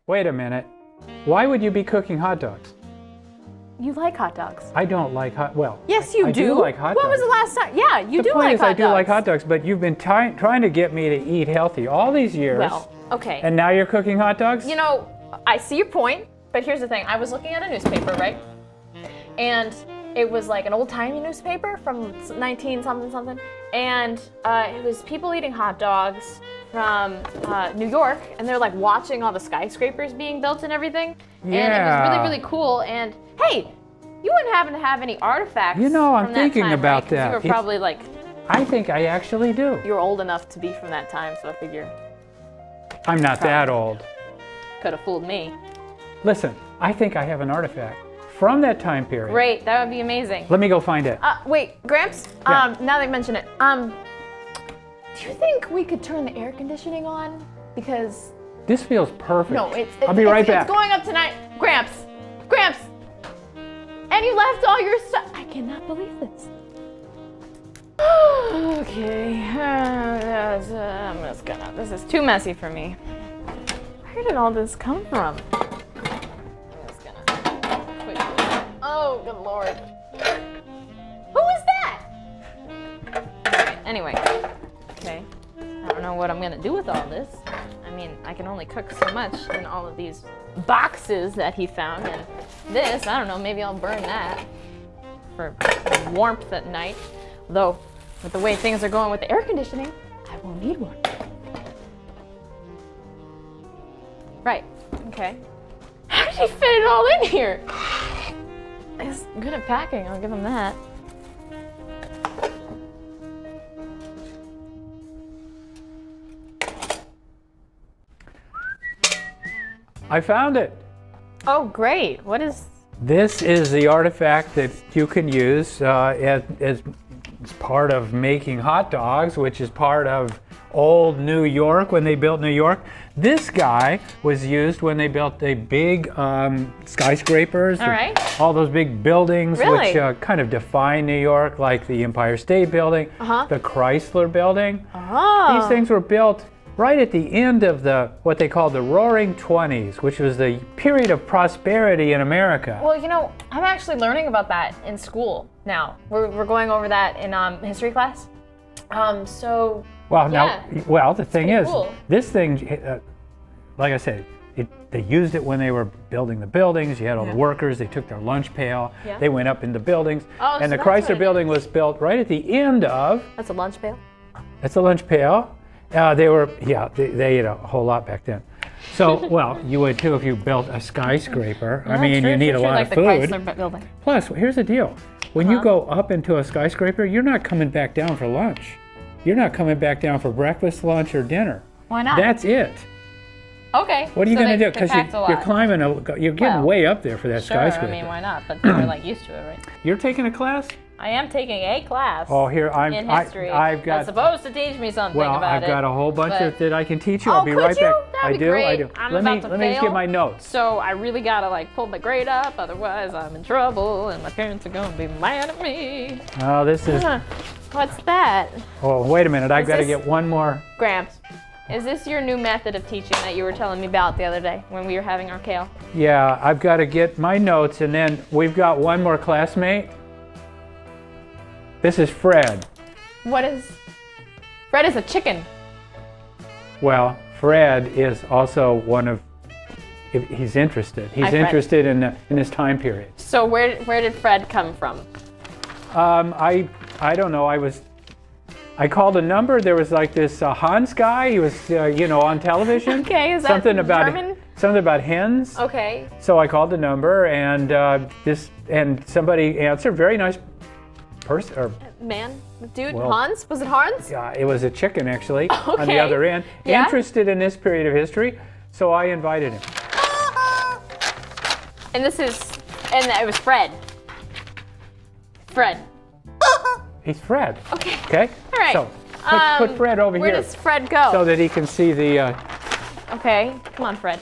Wait a minute. Why would you be cooking hot dogs? You like hot dogs. I don't like well. Yes, you I do. do like hot dogs. When was the last time? Yeah, you do like hot dogs. The point is I do like hot dogs, but you've been trying to get me to eat healthy all these years. Well, okay. And now you're cooking hot dogs? You know, I see your point, but here's the thing. I was looking at a newspaper, right? And it was like an old-timey newspaper from 19-something, and it was people eating hot dogs from New York, and they're like watching all the skyscrapers being built and everything. Yeah. And it was really, really cool. And hey, you wouldn't happen to have any artifacts You know, I'm from that thinking time, about right? 'Cause that. You were probably like, I think I actually do. you were old enough to be from that time, so I figure I'm not that old. could have fooled me. Listen, I think I have an artifact from that time period. Great, that would be amazing. Let me go find it. Wait, Gramps, Yeah. now that you mention it, do you think we could turn the air conditioning on? Because, This feels perfect. no, I'll be right back. It's going up tonight. Gramps, and you left all your stuff. I cannot believe this. Okay, I'm just gonna, this is too messy for me. Where did all this come from? I'm just gonna quickly, oh, good Lord. Who is that? Okay, anyway, okay, I don't know what I'm gonna do with all this. I mean, I can only cook so much in all of these boxes that he found, and this, I don't know, maybe I'll burn that for warmth at night. Though, with the way things are going with the air conditioning, I won't need one. Right, okay. How did he fit it all in here? He's good at packing, I'll give him that. I found it. Oh, great. What is... This is the artifact that you can use as part of making hot dogs, which is part of old New York when they built New York. This guy was used when they built the big skyscrapers. All right. All those big buildings Really? which kind of define New York, like the Empire State Building, the Chrysler Building. Oh. These things were built right at the end of what they call the Roaring 20s, which was the period of prosperity in America. Well, you know, I'm actually learning about that in school now. We're going over that in history class. So, Well, yeah. the thing is, cool. this thing, like I said, they used it when they were building the buildings. You had all the workers, they took their lunch pail, they went up in the buildings, Oh, and so the that's what Chrysler it building was built right at the end of, that's a lunch pail? that's a lunch pail. They ate a whole lot back then. So, well, you would too if you built a skyscraper. I mean, you need a lot like of food. The Chrysler building. Plus, here's the deal. When you go up into a skyscraper, you're not coming back down for lunch. You're not coming back down for breakfast, lunch, or dinner. Why not? That's it. Okay. What are you so going to do? they Because packed a lot. you're climbing, you're getting Well, way up there for that Sure, skyscraper. I mean, why not? But they're like used to it, right? You're taking a class? I am taking a class Oh, here in history. I've got. That's supposed to teach me something Well, about I've got a whole bunch but- that I can teach you. I'll be could right you? back. That'd I be do. great. I do. I'm let about to me just fail, get my notes. So I really gotta like pull my grade up, otherwise I'm in trouble, and my parents are gonna be mad at me. Oh, this is. What's that? Oh, wait a minute. I've got to this- get one more. Gramps, is this your new method of teaching that you were telling me about the other day when we were having our kale? Yeah, I've got to get my notes, and then we've got one more classmate. This is Fred. What is... Fred is a chicken. Well, Fred is also one of. He's interested. He's Hi, Fred. interested in this time period. So where did Fred come from? I don't know. I called a number. There was like this Hans guy. He was on television. Okay, is that something about German? Something about hens. Okay. So I called the number, and somebody answered. Very nice person. Or Man? Dude? Well- Hans? Was it Hans? it was a chicken actually on the Okay. other end. Yeah. Interested in this period of history, so I invited him. And it was Fred. Fred. He's Fred. Okay. Okay. All right. So put Fred over Where here does Fred go? so that he can see the. Okay. Come on, Fred.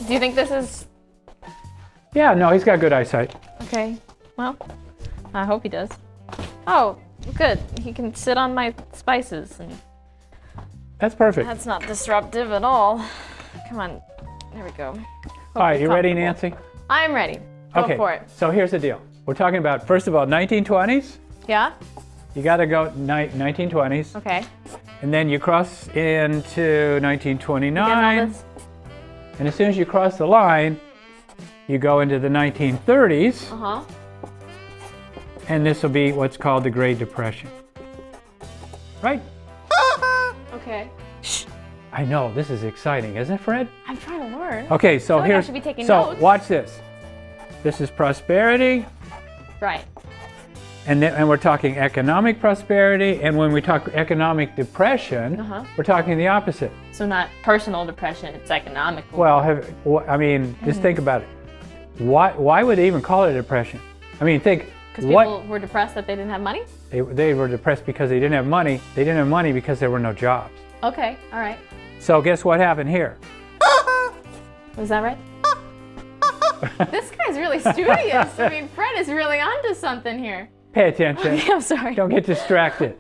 Do you think this is... Yeah, no, he's got good eyesight. Okay. Well, I hope he does. Oh, good. He can sit on my spices and That's perfect. That's not disruptive at all. Come on. There we go. All right, you ready, Nancy? I'm ready. Go Okay, for it. so here's the deal. We're talking about, first of all, 1920s. Yeah? You got to go 1920s. Okay. And then you cross into 1929. And as soon as you cross the line, you go into the 1930s. Uh-huh. And this will be what's called the Great Depression. Right? Okay. I know, this is exciting, isn't it, Fred? I'm trying to learn. Okay, so I feel like I here's, should be taking so notes. watch this. This is prosperity, Right. and we're talking economic prosperity, and when we talk economic depression, we're talking the opposite. So not personal depression, it's economic. Well, I mean, just think about it. Why would they even call it a depression? I mean, think, Because people were depressed that they didn't have money? They were depressed because they didn't have money. They didn't have money because there were no jobs. Okay, all right. So guess what happened here? Was that right? This guy's really studious. I mean, Fred is really onto something here. Pay attention. Okay, I'm sorry. Don't get distracted.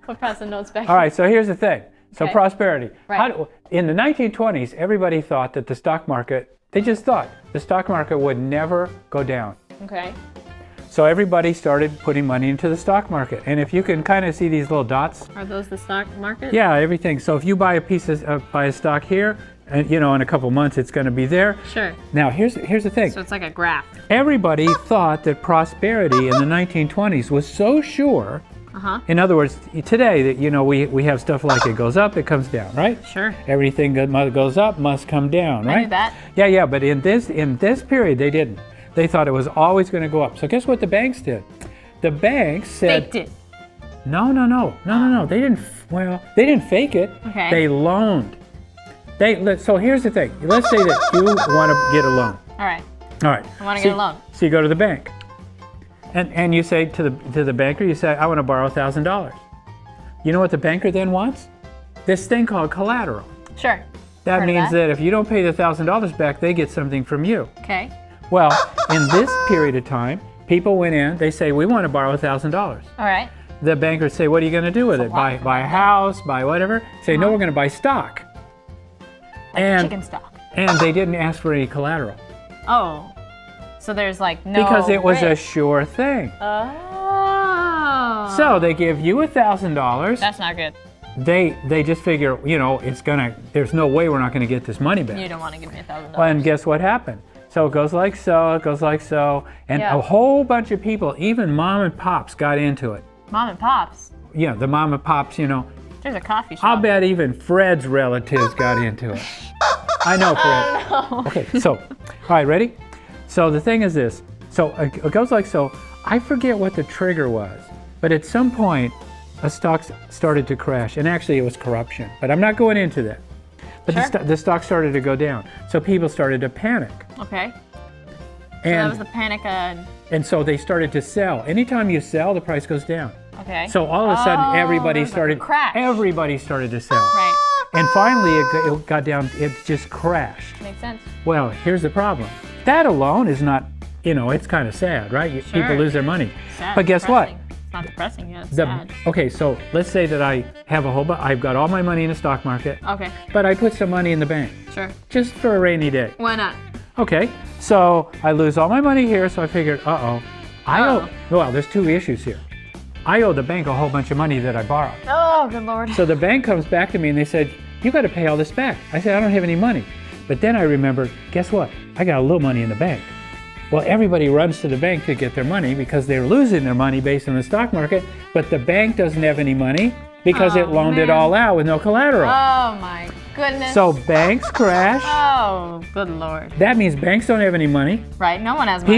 We'll pass the notes back. All right, so here's the thing. So Okay. prosperity. Right. In the 1920s, everybody thought that the stock market, they just thought the stock market would never go down. Okay. So everybody started putting money into the stock market. And if you can kind of see these little dots. Are those the stock market? Yeah, everything. So if you buy a piece of, buy a stock here, and you know, in a couple months it's going to be there. Sure. Now here's the thing. So it's like a graph. Everybody thought that prosperity in the 1920s was so sure. Uh-huh. In other words, today that you know we have stuff like it goes up, it comes down, right? Sure. Everything that goes up must come down, right? I knew that. Yeah, but in this period they didn't. They thought it was always going to go up. So guess what the banks did? The banks said Faked it. No. They didn't. Well, they didn't fake it. Okay. They loaned. So here's the thing. Let's say that you want to get a loan. All right. All right. I want to get a loan. So you go to the bank, and you say to the banker, you say, I want to borrow $1,000. You know what the banker then wants? This thing called collateral. Sure. That Heard of means that. that if you don't pay the $1,000 back, they get something from you. Okay. Well, in this period of time, people went in, they say, we want to borrow $1,000. All right. The bankers say, what are you going to do with it? lot of Buy a house, buy whatever? Say, no, we're going to buy stock. Chicken stock. And they didn't ask for any collateral. Oh. So there's like no Because it was a risk. sure thing. Oh. So they give you $1,000. That's not good. They just figure, you know, there's no way we're not going to get this money back. You don't want to give me $1,000. Well, and guess what happened? So it goes like so, it goes like so, and Yeah. a whole bunch of people, even mom and pops, got into it. Mom and pops. Yeah, the mom and pops, you know. There's a coffee shop. I'll bet even Fred's relatives got into it. I know, Fred. Oh, no. Okay, so, all right, ready? So the thing is this. So it goes like so. I forget what the trigger was, but at some point, a stock started to crash, and actually it was corruption. But I'm not going into that. But Sure. the stock started to go down, so people started to panic. Okay. So that And, was the panic. and so they started to sell. Anytime you sell, the price goes down. Okay. So all of a sudden, everybody there's like a started. crash. Everybody started to sell. Right. And finally, it got down. It just crashed. Makes sense. Well, here's the problem. That alone is not. You know, it's kind of sad, right? People Sure. lose their money. Sad. But guess what? Depressing. It's not depressing yet. It's sad. Okay, so let's say that I have I've got all my money in the stock market, Okay. but I put some money in the bank Sure. just for a rainy day. Why not? Okay, so I lose all my money here, so I figured, well, there's two issues here. I owe the bank a whole bunch of money that I borrowed. Oh, good Lord. So the bank comes back to me and they said, you got to pay all this back. I said, I don't have any money. But then I remembered, guess what? I got a little money in the bank. Well, everybody runs to the bank to get their money because they're losing their money based on the stock market, but the bank doesn't have any money because it loaned it man. all out with no collateral. Oh, my goodness. So banks crash. Oh, good Lord. That means banks don't have any money. Right. No one has money.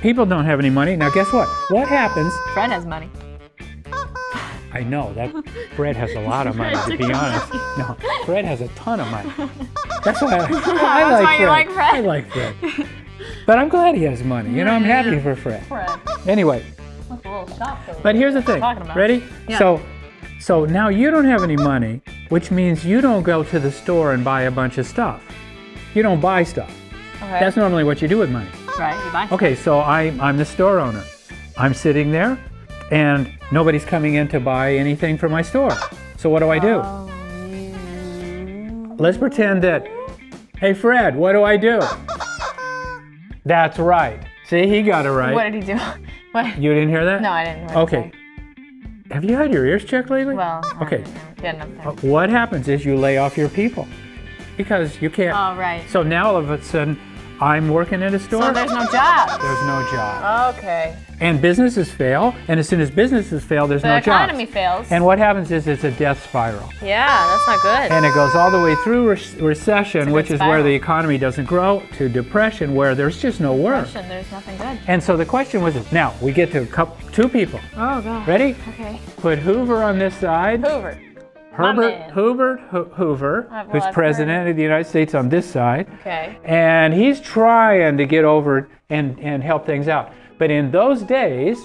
People don't have any money. Now guess what? What happens? Fred has money. I know that Fred has a lot of money, to be honest. No, Fred has a ton of money. That's why I like why Fred. you like Fred. I like Fred. But I'm glad he has money. You know, I'm happy for Fred. Fred. Anyway, Look, a little shocked over but here's the thing. Talking about. Ready? Yeah. So now you don't have any money, which means you don't go to the store and buy a bunch of stuff. You don't buy stuff. Okay. That's normally what you do with money. right. You buy. Okay, so I'm the store owner. I'm sitting there, and nobody's coming in to buy anything from my store. So what do I do? Oh, let's pretend that, hey Fred, what do I do? That's right. See, he got it right. What did he do? What? You didn't hear that? No, I didn't. Okay. Have you had your ears checked lately? Well, okay. Good enough time. What happens is you lay off your people because you can't. Oh, right. So now all of a sudden, I'm working at a store. So there's no job. There's no job. Okay. And businesses fail, and as soon as businesses fail, there's no jobs. The economy fails. And what happens is it's a death spiral. Yeah, that's not good. And it goes all the way through recession, which is where spiral. the economy doesn't grow, to depression, where there's just no work. Depression, there's nothing good. And so the question was, now we get to two people. Oh, God. Ready? Okay. Put Hoover on this side. Hoover. Hoover, who's I've president of the United States, on this side. Okay. And he's trying to get over and help things out. But in those days,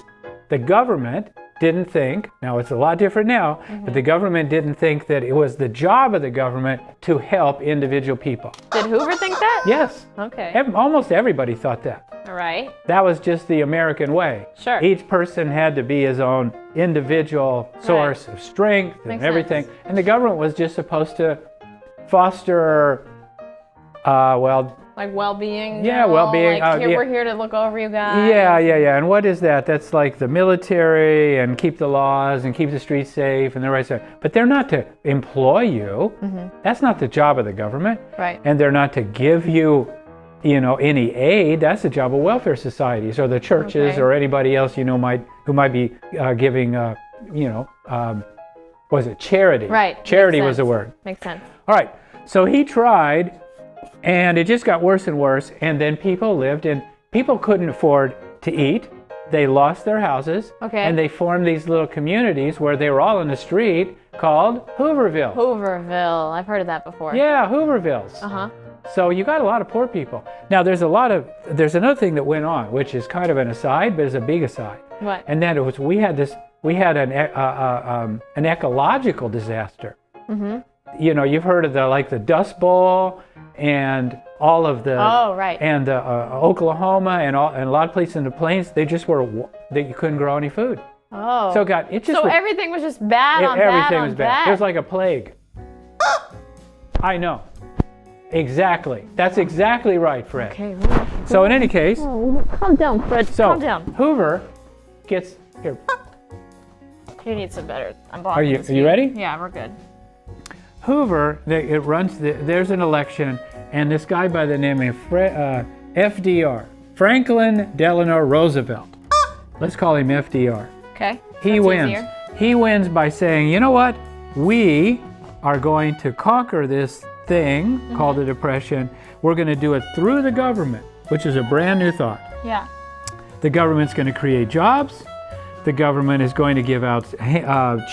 the government didn't think, now it's a lot different now, but the government didn't think that it was the job of the government to help individual people. Did Hoover think that? Yes. Okay. Almost everybody thought that. All right. That was just the American way. Sure. Each person had to be his own individual source of strength and Makes everything. sense. And the government was just supposed to foster, Like well-being. Yeah, well-being, Like, yeah. we're here to look over you guys. Yeah. And what is that? That's like the military and keep the laws and keep the streets safe and the right side. But they're not to employ you. That's not the job of the government. Right. And they're not to give you, any aid. That's the job of welfare societies or the churches or anybody else who might be giving, was it charity? Right. Charity Makes was the sense. word. Makes sense. All right. So he tried. And it just got worse and worse, and then people couldn't afford to eat. They lost their houses, and they formed these little communities where they were all in the street called Hooverville. Hooverville. I've heard of that before. Yeah, Hoovervilles. Uh-huh. So you got a lot of poor people. Now there's another thing that went on, which is kind of an aside, but it's a big aside. What? And that was we had an ecological disaster. Mm-hmm. You've heard of the Dust Bowl and all of the and Oklahoma and a lot of places in the plains. They just you couldn't grow any food. Oh. So everything was just bad on everything bad was on bad. It was like a plague. I know. Exactly. That's exactly right, Fred. Okay. So in any case, Calm down, Fred. Calm down. Hoover gets here. You need some better. I'm Are you ready? Yeah, we're good. Hoover, there's an election, and this guy by the name of FDR, Franklin Delano Roosevelt. Let's call him FDR. Okay. He wins. Easier. He wins by saying, you know what? We are going to conquer this thing called the Depression. We're going to do it through the government, which is a brand new thought. Yeah. The government's going to create jobs. The government is going to give out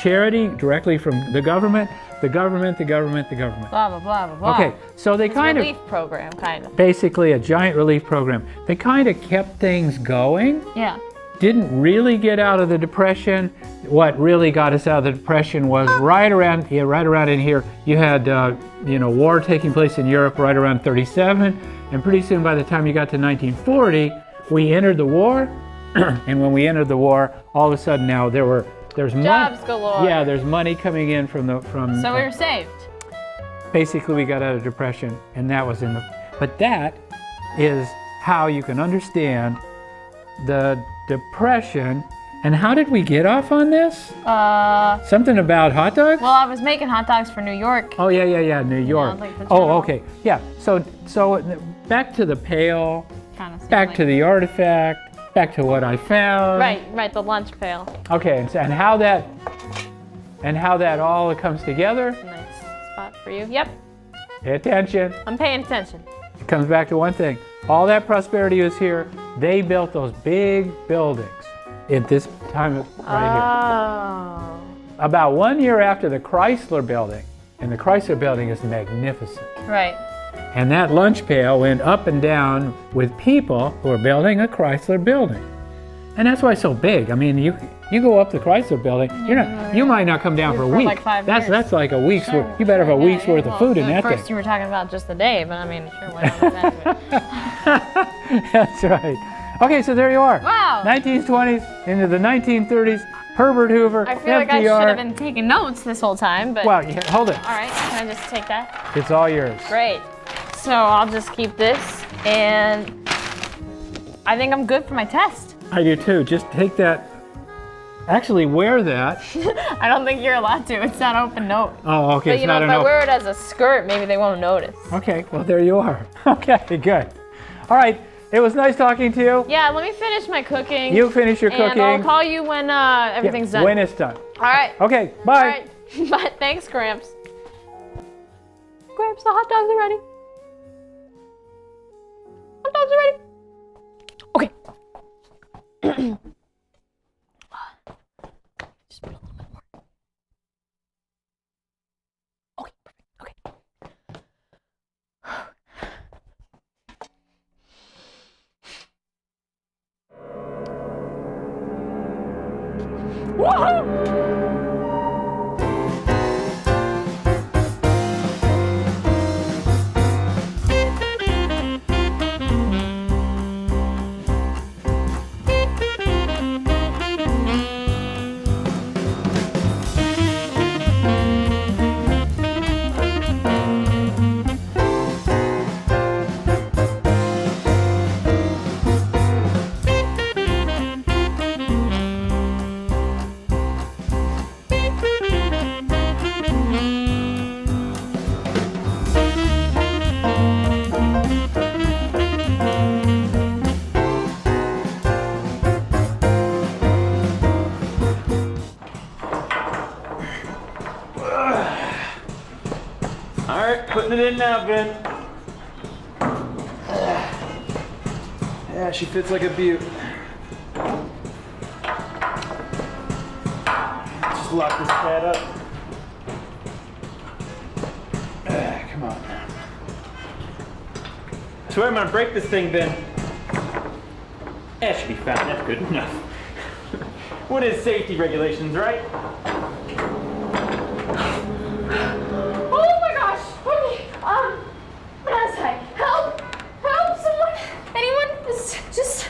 charity directly from the government. The government. Blah, blah, blah, blah, blah. Okay, so they relief program, kind of. Basically a giant relief program. They kind of kept things going. Yeah. Didn't really get out of the Depression. What really got us out of the Depression was right around in here. You had, war taking place in Europe right around 37. And pretty soon by the time you got to 1940, we entered the war. And when we entered the war, all of a sudden now there's jobs galore. Yeah, there's money coming in from. So we were saved. Basically, we got out of Depression, and that was But that is how you can understand the Depression. And how did we get off on this? Something about hot dogs? Well, I was making hot dogs for New York. Oh yeah, New York. Okay, yeah. So back to the pail. Back to the artifact. Back to what I found. Right, the lunch pail. Okay, and how that all comes together. Nice spot for you. Yep. Pay attention. I'm paying attention. It comes back to one thing. All that prosperity was here. They built those big buildings at this time right here. About 1 year after the Chrysler building, and the Chrysler building is magnificent. Right. And that lunch pail went up and down with people who are building a Chrysler building. And that's why it's so big. I mean, you go up the Chrysler building, you might not come down for a week. Like 5 years. That's like a week's worth. You better have a week's worth of food in that thing. First you were talking about just the day, but I mean, sure, whatever. That's right. Okay, so there you are. Wow. 1920s into the 1930s. Herbert Hoover, I feel like I FDR. should have been taking notes this whole time, but. Well, hold it. All right, can I just take that? It's all yours. Great. So I'll just keep this, and I think I'm good for my test. I do too. Just take that. Actually, wear that. I don't think you're allowed to. It's not open note. Oh, okay. But It's you know, not if an I open. wear it as a skirt, maybe they won't notice. Okay, well, there you are. Okay, good. All right, it was nice talking to you. Yeah, let me finish my cooking. You finish your and cooking. I'll call you when everything's done. When it's done. All right. Okay, All bye. right. Bye. Thanks, Gramps. Gramps, the hot dogs are ready. Hot dogs are ready. Okay. Just put a little bit more. Okay, perfect. Okay. Woohoo! All right, putting it in now, Ben. Yeah, she fits like a beaut. Just lock this pad up. Come on. I swear I'm gonna break this thing, Ben. That should be fine. That's good enough. What is safety regulations, right? Oh my gosh! Okay, Vanessa, help! Help! Someone! Anyone? Just.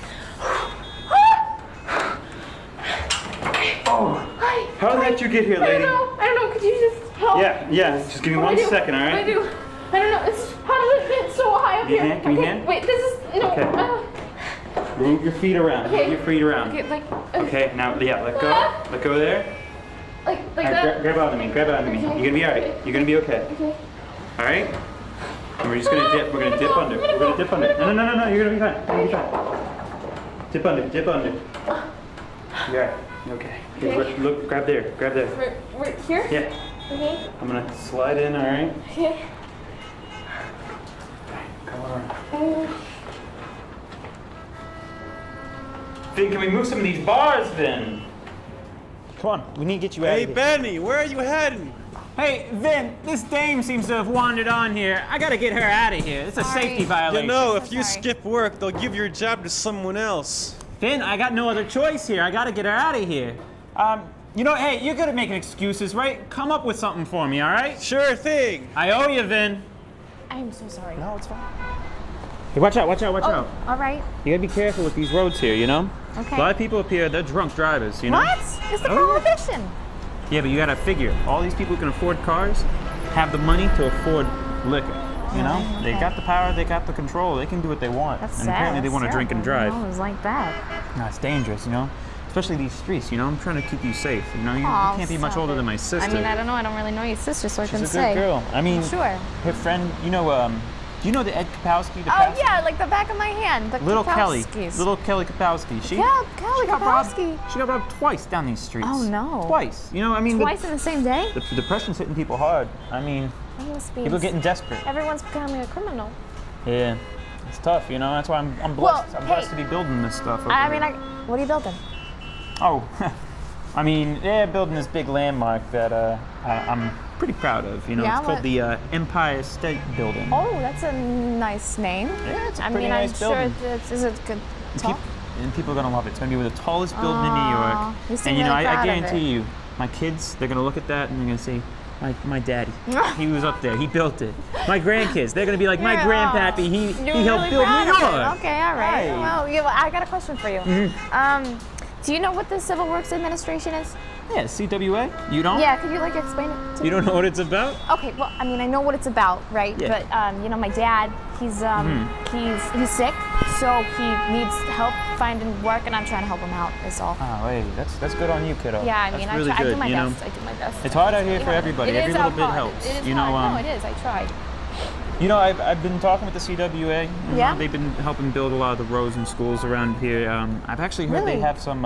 Oh, Hi. how did you get here, lady? I don't know. Could you just help? Yeah. Just give me What do I one do? second, all What right? do I do? I don't know. How does it fit so high up Give me a here? hand, give me a Okay, hand. wait. This is no. Okay. Move your feet around. Okay. Move your feet around. Okay, like. Okay, now, yeah, let go. Let go there. Like All right, that. grab onto me. Grab onto me. Okay. You're gonna be all right. You're gonna be okay. Okay. All right. And we're just gonna dip. We're gonna dip under. We're gonna dip under. No. You're gonna be fine. You're gonna be fine. Dip under. Dip under. You're all right. Okay. Okay. Look. Grab there. Grab there. We're here. Yeah. Okay. I'm gonna slide in. All right. Okay. Come on. Oh. Finn, can we move some of these bars, Finn? Come on. We need to get you out Hey, of here. Benny, where are you heading? Hey, Vin, this dame seems to have wandered on here. I gotta get her out of here. It's a safety violation. You know, if you sorry. skip work, they'll give your job to someone else. Vin, I got no other choice here. I gotta get her out of here. You know, hey, you're good at making excuses, right? Come up with something for me, all right? Sure thing. I owe you, Vin. I'm so sorry. No, it's fine. Hey, watch out, watch out, watch out. All right. You gotta be careful with these roads here, you know? Okay. A lot of people up here, they're drunk drivers, you know? What? It's the Oh. prohibition. Yeah, but you gotta figure, all these people who can afford cars have the money to afford liquor, you know? Oh, They okay. got the power, they got the control, they can do what they want. That's and sad. apparently they That's want to drink and terrible. drive. No, it was like that. No, it's dangerous, you know? Especially these streets, you know? I'm trying to keep you safe, you know? You Aw, can't be much stop older it. than my sister. I mean, I don't know. I don't really know your sister, so I She's couldn't a good say. girl. I mean, Sure. her friend, you know, do you know the Ed Kapowski? The Oh pastor? yeah, like the back of my hand. The Little Kelly. Kapowskis. Little Kelly Kapowski. She Kelly got robbed. Kapowski. She got robbed twice down these streets. Oh, no. Twice. You know, I mean, Twice in the same day? the depression's hitting people hard. I mean, That must be people are getting desperate. Everyone's becoming a criminal. Yeah, it's tough, you know. That's why I'm blessed. Well, I'm blessed hey. to be building this stuff. over I mean, here. what are you building? Oh, I mean, they're building this big landmark that I'm pretty proud of. You know, Yeah, it's called what? the Empire State Building. Oh, that's a nice name. Yeah, it's a I pretty mean, nice I'm building. sure is it good talk? And people are gonna love it. It's gonna be the tallest building in New Aw, York. you seem And you know, really proud I of guarantee it. you, my kids, they're gonna look at that and they're gonna say, my daddy, he was up there, he built it. My grandkids, they're gonna be like, my You're- grandpappy, he You're helped really build proud New of it. York. Okay, all right. Right. Well, yeah, well, I got a question for you. Do you know what the Civil Works Administration is? Yeah, CWA. You don't? Yeah, could you like explain it to me? You don't know what it's about? Okay, well, I mean, I know what it's about, right? Yeah. But you know, my dad, he's sick, so he needs help finding work, and I'm trying to help him out. Is all. Oh, hey, that's good on you, kiddo. Yeah, I That's mean, really I do good, my you know? best. I do my best. It's hard out here You for know, everybody. it Every is little out bit hard. helps. It is You know, hard. No, it is. I tried. You know, I've been talking with the CWA. You Yeah? know, they've been helping build a lot of the roads and schools around here. I've actually heard Really? they have some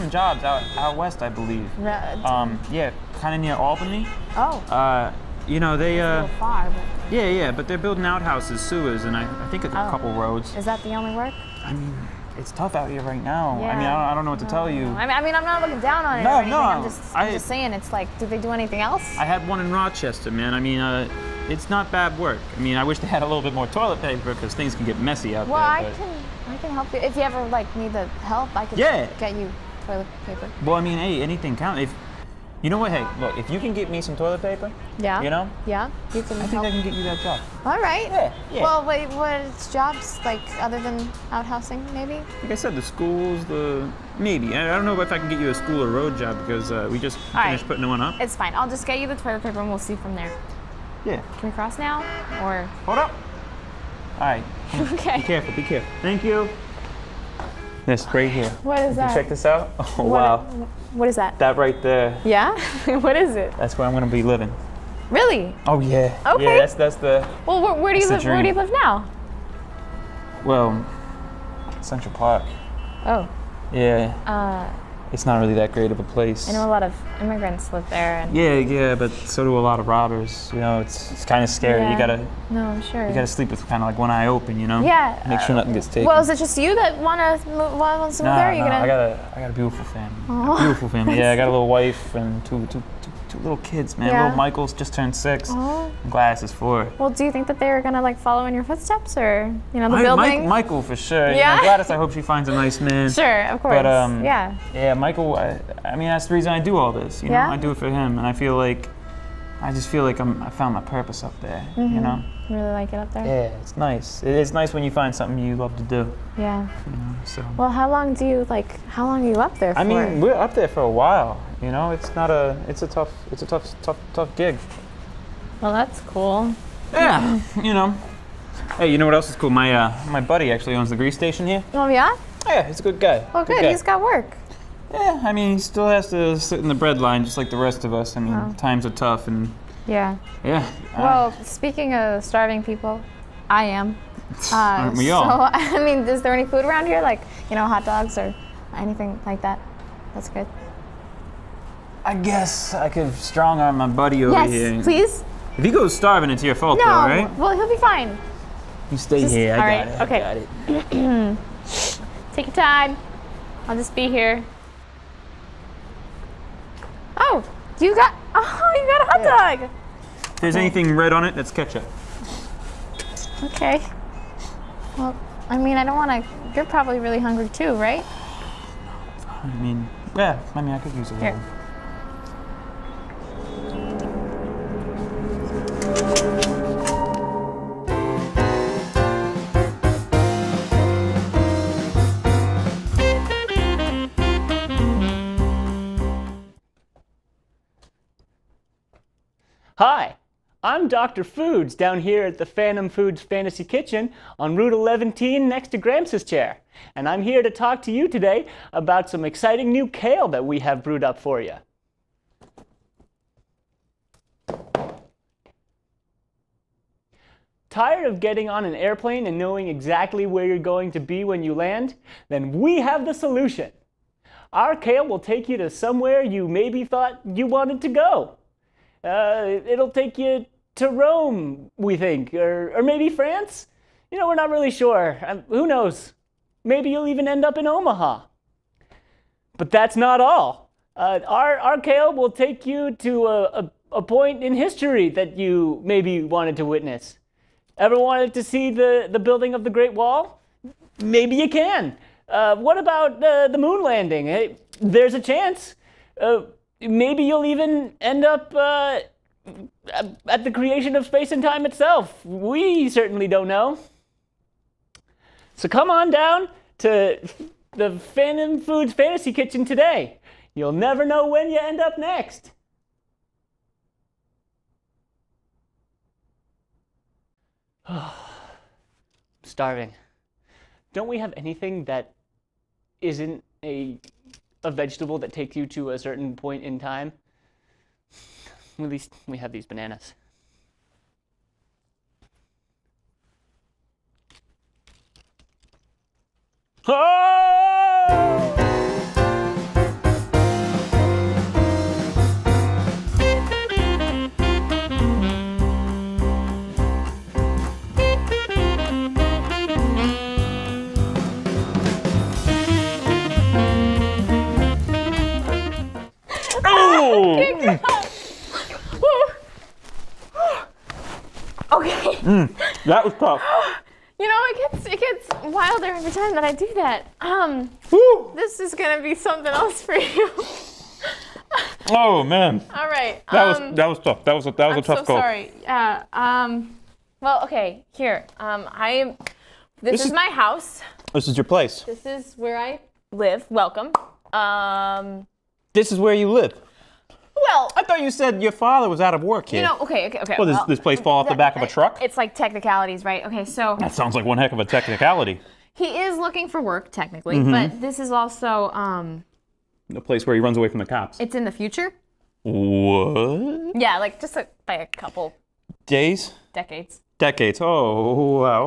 jobs out west, I believe. Yeah, kind of near Albany. Oh, You know, they a little far, but yeah, but they're building outhouses, sewers, and I think a couple roads. is that the only work? I mean, it's tough out here right now. I mean, Yeah. I don't know what to tell you. I mean, I'm not looking down on it No, or anything. no, I'm just I- saying, it's like, do they do anything else? I had one in Rochester, man. I mean, it's not bad work. I mean, I wish they had a little bit more toilet paper because things can get messy out Well, there. I can help you if you ever like need the help. I can Yeah. get you toilet paper. Well, I mean, hey, anything counts. If you know what, hey, look, if you can get me some toilet paper, Yeah. you know, Yeah. You can I think help. I can get you that job. All right. Yeah. Well, wait. What jobs like other than outhousing, maybe? Like I said, the schools, maybe. I don't know if I can get you a school or road job because we just All finished right. putting one up. It's fine. I'll just get you the toilet paper and we'll see from there. Yeah. Can we cross now? Or Hold up. All right. okay. Be careful. Be careful. Thank you. This right here. What is that? Check this out. Oh What- wow. What is that? That right there. Yeah. What is it? That's where I'm gonna be living. Really? Oh yeah. Okay. Yeah, that's the. Well, where do you That's live? the Where do you dream. live now? Well, Central Park. Oh. Yeah. It's not really that great of a place. I know a lot of immigrants live there, and Yeah, but so do a lot of robbers. You know, it's kind of scary. Yeah. You gotta no, I'm sure. sleep with kind of like one eye open. You know. Yeah. Make sure nothing gets taken. Well, is it just you that wants to move no, there? Or you no, gonna? I got a beautiful family. Aw. Beautiful family. Yeah, I got a little wife and two little kids, man. Yeah. Little Michael's just turned 6. Aw. And Gladys is 4. Well, do you think that they're gonna like follow in your footsteps, or you know, the building? Michael for sure. You Yeah? know, Gladys, I hope she finds a nice man. Sure, of course. But yeah. Michael. I mean, that's the reason I do all this. You know, Yeah? I do it for him, and I just feel like I found my purpose up there. Mm-hmm. You know. Really like it up there. Yeah, it's nice. It's nice when you find something you love to do. Yeah. You know, so. Well, how long are you up there for? I mean, we're up there for a while. You know, it's a tough gig. well, that's cool. Yeah, you know. Hey, you know what else is cool? My buddy actually owns the grease station here. Oh yeah. Yeah, he's a good guy. Well, good. guy. He's got work. Yeah, I mean, he still has to sit in the bread line just like the rest of us. I mean, Oh. times are tough, and Yeah. yeah. Well, speaking of starving people, I am. Aren't we all? So, I mean, is there any food around here, like hot dogs or anything like that? That's good. I guess I could strong arm my buddy over Yes, here. please. If he goes starving, it's your fault, No. though, right? Well, he'll be fine. You stay Just- here. all I right, got it. okay. I got it. Take your time. I'll just be here. Oh, you got a hot dog. If there's anything red on it, that's ketchup. Okay. Well, I mean, I don't want to. You're probably really hungry too, right? I mean, yeah. I mean, I could use a Here. little. Hi, I'm Dr. Foods down here at the Phantom Foods Fantasy Kitchen on Route 11 next to Gramps' chair. And I'm here to talk to you today about some exciting new kale that we have brewed up for you. Tired of getting on an airplane and knowing exactly where you're going to be when you land? Then we have the solution. Our kale will take you to somewhere you maybe thought you wanted to go. It'll take you to Rome, we think, or maybe France. You know, we're not really sure. Who knows? Maybe you'll even end up in Omaha. But that's not all. Our kale will take you to a point in history that you maybe wanted to witness. Ever wanted to see the building of the Great Wall? Maybe you can. What about the moon landing? Hey, there's a chance. Maybe you'll even end up at the creation of space and time itself. We certainly don't know. So come on down to the Phantom Foods Fantasy Kitchen today. You'll never know when you end up next. Starving. Don't we have anything that isn't a vegetable that takes you to a certain point in time? At least we have these bananas. Oh! Okay. That was tough. You know, it gets wilder every time that I do that. Woo! This is gonna be something else for you. Oh man. All right. That was tough. That was a I'm tough so call. sorry. Well, okay. Here. This is my house. This is your place. This is where I live. Welcome. This is where you live. Well, I thought you said your father was out of work here. you know, okay. Well, does this place fall off the back of a truck? It's like technicalities, right? Okay, so That sounds like one heck of a technicality. he is looking for work technically, Mm-hmm. but this is also The place where he runs away from the cops. it's in the future. What? Yeah, like just by a couple Days? decades. Decades. Oh, wow.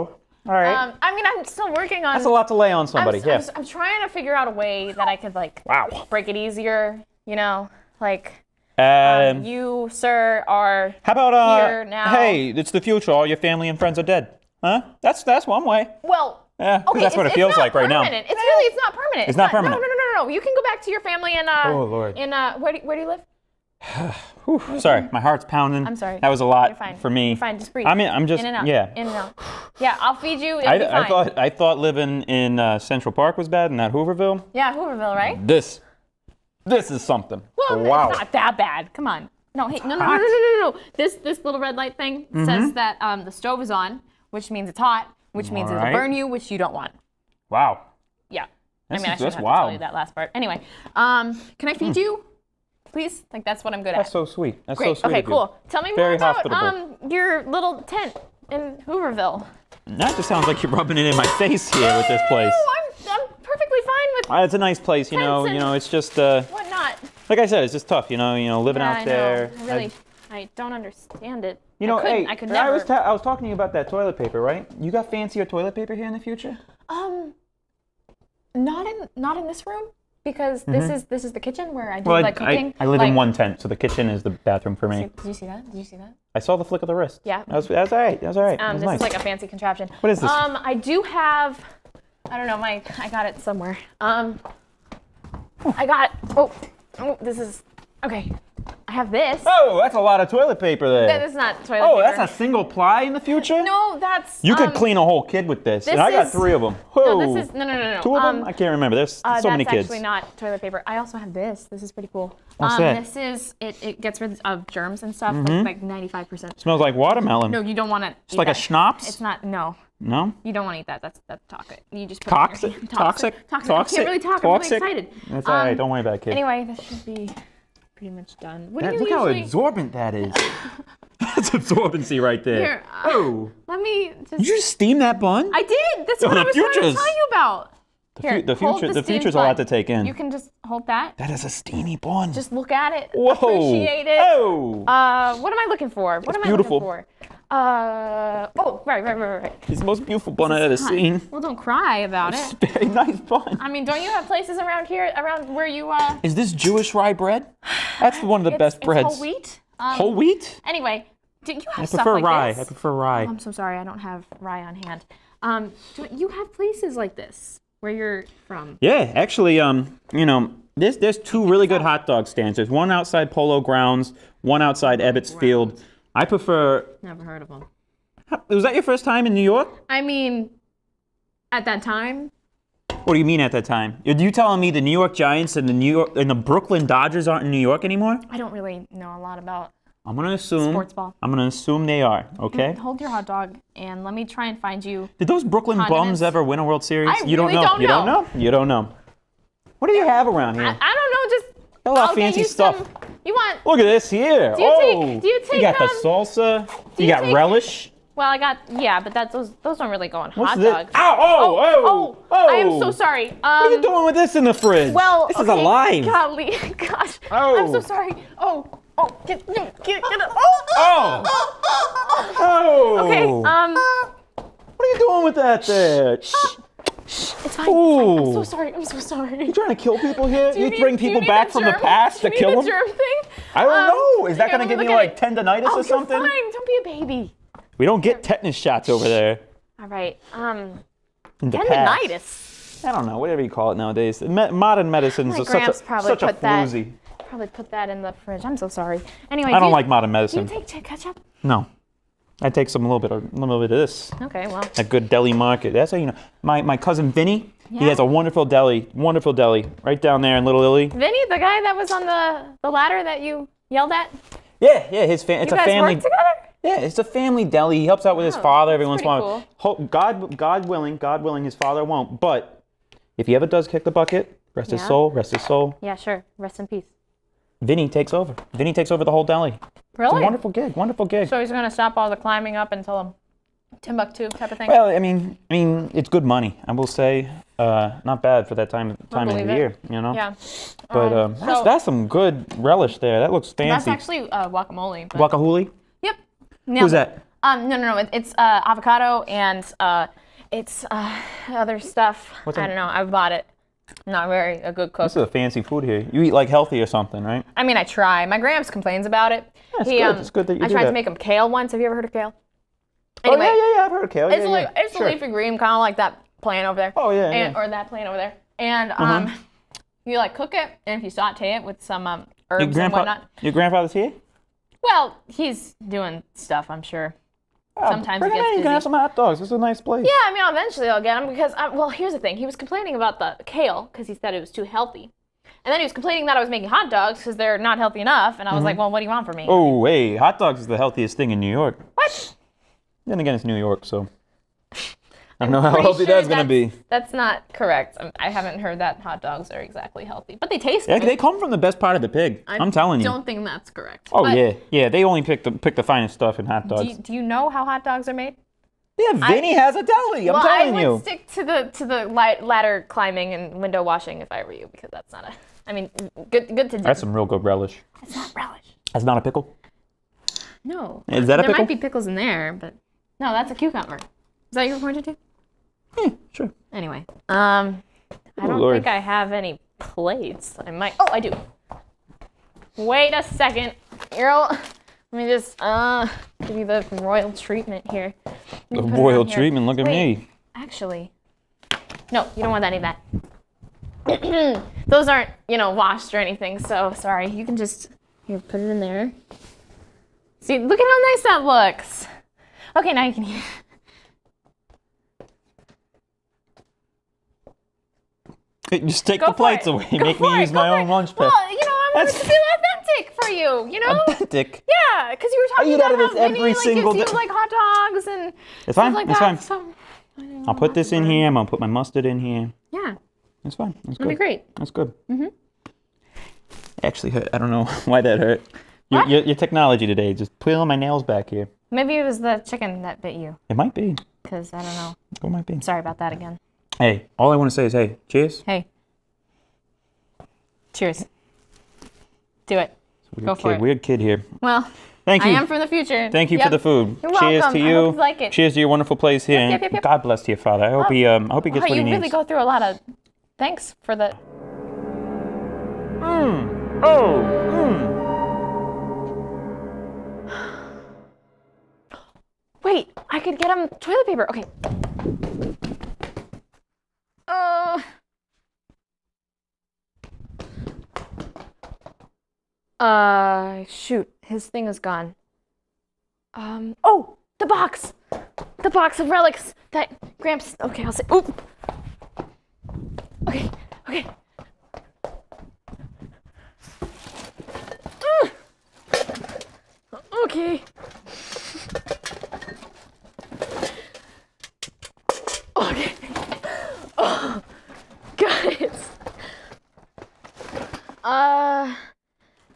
All right. I mean, I'm still working on. That's a lot to lay on somebody. Yes. I'm trying to figure out a way that I could like Wow. break it easier. You know, like Um, you, sir, are. how about here now. hey, it's the future. All your family and friends are dead. Huh? That's one way. Well, Yeah, 'cause okay, that's what it it's feels not like right now. permanent. It's not permanent. It's not permanent. No. You can go back to your family in Oh, Lord. in where do you live? Whew, sorry, my heart's pounding. I'm sorry. That was a lot You're fine. for me. You're fine. Just breathe. I'm just in and out. yeah. In and out. Yeah, I'll feed you. It'll be I fine. I thought living in Central Park was bad, and not Hooverville. Yeah, Hooverville, right? This is something. Well, wow. it's not that bad. Come on. No, hey, no. hot. This little red light thing says that the stove is on, which means it's hot, which means it'll Alright. burn you, which you don't want. Wow. Yeah. That's- I shouldn't that's have to wild. tell you that last part. Anyway, can I feed you, please? Like that's what I'm good That's at. so sweet. That's Great. so sweet. Okay, of you. cool. Tell me Very more about hospitable. your little tent in Hooverville. That just sounds like you're rubbing it in my face here with this place. No, I'm perfectly fine with It's a nice place, you know. Tents You and- know, it's just whatnot. like I said, it's just tough, you know. Living Yeah, out I there. know. I don't understand it. You know, I could never. I was talking to you about that toilet paper, right? You got fancier toilet paper here in the future? Not in this room because this is the kitchen where I do Well, like cooking. I live in like- one tent, so the kitchen is the bathroom for me. Did you see that? Did you see that? I saw the flick of the wrist. Yeah. That was all right. That was all right. That was This nice. is like a fancy contraption. What is this? I do have. I don't know. I got it somewhere. I got. Oh, this is okay. I have this. Oh, that's a lot of toilet paper there. That is not toilet Oh, paper. that's a single ply in the future? No, that's. You could clean a whole kid with this. And I got is- 3 of them. No, Whoa. this is no. Two of them? I can't remember. There's so many That's kids. actually not toilet paper. I also have this. This is pretty cool. What's that? This is it gets rid of germs and stuff, like 95%. Smells like watermelon. No, you don't want to. It's like a schnapps? It's not. No, No? you don't want to eat that. That's toxic. You just put Toxic? It in your, Toxic? Toxic. Toxic? I can't really talk. Toxic? I'm really excited. That's all right. Don't worry about it, kid. Anyway, this should be pretty much done. What do you Look how usually? absorbent that is. That's absorbency right there. Here, Oh. let me just. Did you just steam that bun? I did. That's Oh, what the I was trying to futures. tell you about. Here, the hold future, the steamed future's a lot bun. to take in. You can just hold that. That is a steamy bun. Just look at it. Whoa. Appreciate it. Oh. What am I looking for? What am beautiful. I looking for? Oh, right. It's the most beautiful bun I've ever seen. Well, don't cry about It's it. a very nice bun. I mean, don't you have places around here, around where you, Is this Jewish rye bread? That's one of the best it's breads. whole wheat? Whole wheat? Anyway, do you have I stuff prefer like rye. this? I prefer rye. I'm so sorry, I don't have rye on hand. Do you have places like this where you're from? Yeah, actually, there's 2 really good hot dog stands. There's one outside Polo Grounds, one outside Ebbets Field. I prefer. Never heard of them. Was that your first time in New York? I mean, at that time, What do you mean at that time? Are you telling me the New York Giants and the Brooklyn Dodgers aren't in New York anymore? I don't really know a lot about I'm gonna assume. Sports ball. I'm gonna assume they are. Okay. Hold your hot dog and let me try and find you. Did those Brooklyn Condiments. Bums ever win a World Series? I You really don't know. don't You don't know. know. You don't know. What do you have around here? I don't know, just Got a lot of I'll get fancy you stuff. some- You want? Look at this here. Do you oh, do you take, you got the um, salsa. You you got take- relish. Well, I got but those don't really go on What's hot this? dogs. Ow! Oh! Oh! I am so sorry. What are you doing with this in the fridge? Well, this is okay, alive. Golly, gosh. Oh. I'm so sorry. Get it. Oh! Oh! Okay. What are you doing with that there? Shh. It's fine. Ooh. I'm so sorry. I'm so sorry. You trying to kill people here? Do You need- bring do you people need back the from the germ- past do to you kill need them? the germ thing? I don't know. Is that here, going to let give me me look like at it. tendonitis Oh, or something? You're fine. Don't be a baby. We don't get tetanus shots over there. All right. In the past. Tendonitis. I don't know, whatever you call it nowadays. Modern medicine's My such a, gramps probably such a put that- floozy. Probably put that in the fridge. I'm so sorry. Anyway, I don't do like modern you medicine. take ketchup? No. I take a little bit of this. Okay, well. A good deli market. That's how you know. My cousin Vinny, he Yeah. has a wonderful deli, right down there in Little Italy. Vinny, the guy that was on the ladder that you yelled at? Yeah, it's You a guys family. work together? Yeah, it's a family deli. He helps out with his Oh, father every that's once in a pretty while. God willing, his father won't. But if he ever does kick the bucket, rest his Yeah. soul. Yeah, sure. Rest in peace. Vinny takes over. Vinny takes over the whole deli. It's Really? a wonderful gig. So he's gonna stop all the climbing up until Timbuktu type of thing? Well, I mean, it's good money. I will say, not bad for that time of believe the it. year, you know. Yeah. But so- that's some good relish there. That looks That's fancy. actually guacamole. But, Guacamole? Yep. Who's that? No. It's avocado and it's other stuff. What's I that? don't know. I bought it. Not very a good cook. This is a fancy food here. You eat like healthy or something, right? I mean, I try. My Gramps complains about it. It's good. It's good that you I do tried that. to make him kale once. Have you ever heard of kale? Oh Anyway, yeah. I've heard of kale. It's yeah, like yeah. it's Sure. a leafy green, kind of like that plant over there. Oh, yeah, and, yeah. Uh-huh. Or that plant over there. And you like cook it, and if you saute it with some herbs and whatnot. Your grandfather's here? Well, he's doing stuff, I'm sure. Sometimes Bring it him gets in. You busy. can have some hot dogs. This is a nice place. Yeah, I mean, eventually I'll get him because, well, here's the thing. He was complaining about the kale because he said it was too healthy. And then he was complaining that I was making hot dogs because they're not healthy enough. And I was like, well, what do you want from me? Oh, hey, hot dogs is the healthiest thing in New York. What? Then again, it's New York, so I don't know how Pretty healthy sure that's gonna be. That's not correct. I haven't heard that hot dogs are exactly healthy, but they taste Yeah, good. they come from the best part of the pig. I'm telling you. Don't think that's correct. Oh But yeah. They only pick the finest stuff in hot dogs. Do you know how hot dogs are made? Yeah, Vinny has a deli. I'm telling I you. would stick to the ladder climbing and window washing if I were you, because that's not a. I mean, good to do. That's some real good relish. It's not relish. That's not a pickle. No. Is that a there pickle? might be pickles in there, but no, that's a cucumber. Is that what you were pointing to? Yeah, sure. Anyway, I don't Lord. think I have any plates. I might. Oh, I do. Wait a second, Earl. Let me just give you the royal treatment here. The Put it royal on here. treatment. Look at Wait, me. Actually, no, you don't want any of that. Those aren't, washed or anything. So sorry. You can just here put it in there. See, look at how nice that looks. Okay, now you can eat it. Just take Go the for plates it. away. Go Make for me it. use Go my for own it. lunch pail. Well, I wanted it to That's- feel authentic for you, Authentic. Yeah, because you were talking eat out about of this how Vinny every single gives day. you like hot dogs and It's stuff fine. like It's that. fine. So, I'll put this in here. I'm gonna put my mustard in here. yeah, It's fine. That's that'd be good. great. That's good. Actually hurt. I don't know why that hurt. What? Your technology today, just peeling my nails back here. Maybe it was the chicken that bit you, It might be. because I don't know. It might be. Sorry about that again. Hey, all I want to say is, hey, cheers. Hey. Cheers. Do it. Go for it. Weird kid here. Well, Thank I you. am from the future. Thank you Yep. for the food. You're Cheers welcome. to I you. hope you like it. Cheers to your wonderful place here. Yep, yep, yep. God bless to your father. I hope he gets Oh, what he you needs. really go through a lot of. Thanks for the. Wait, I could get him toilet paper. Okay. Shoot, his thing is gone. Oh, the box! The box of relics that Gramps. Okay, I'll say. Oop! Okay.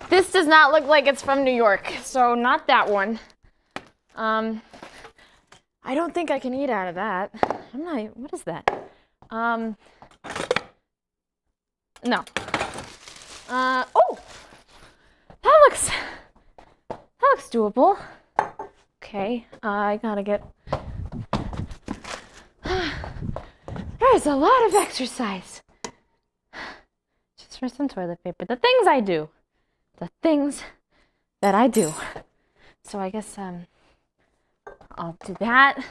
This does not look like it's from New York, so not that one. I don't think I can eat out of that. I'm not, what is that? No. Oh! That looks doable. Okay, I gotta get, there's a lot of exercise. Just for some toilet paper. The things I do. The things that I do. So I guess, I'll do that.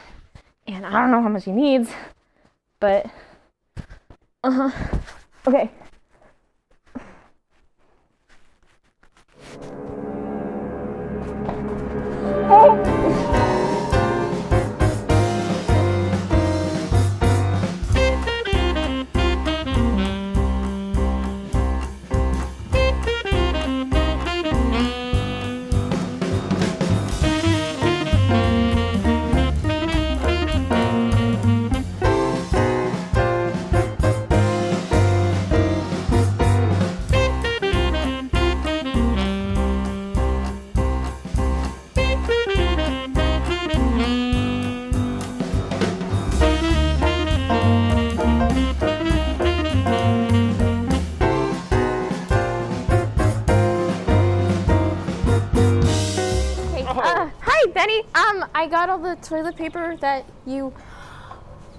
And I don't know how much he needs, but, okay. Hi, Benny. I got all the toilet paper that you.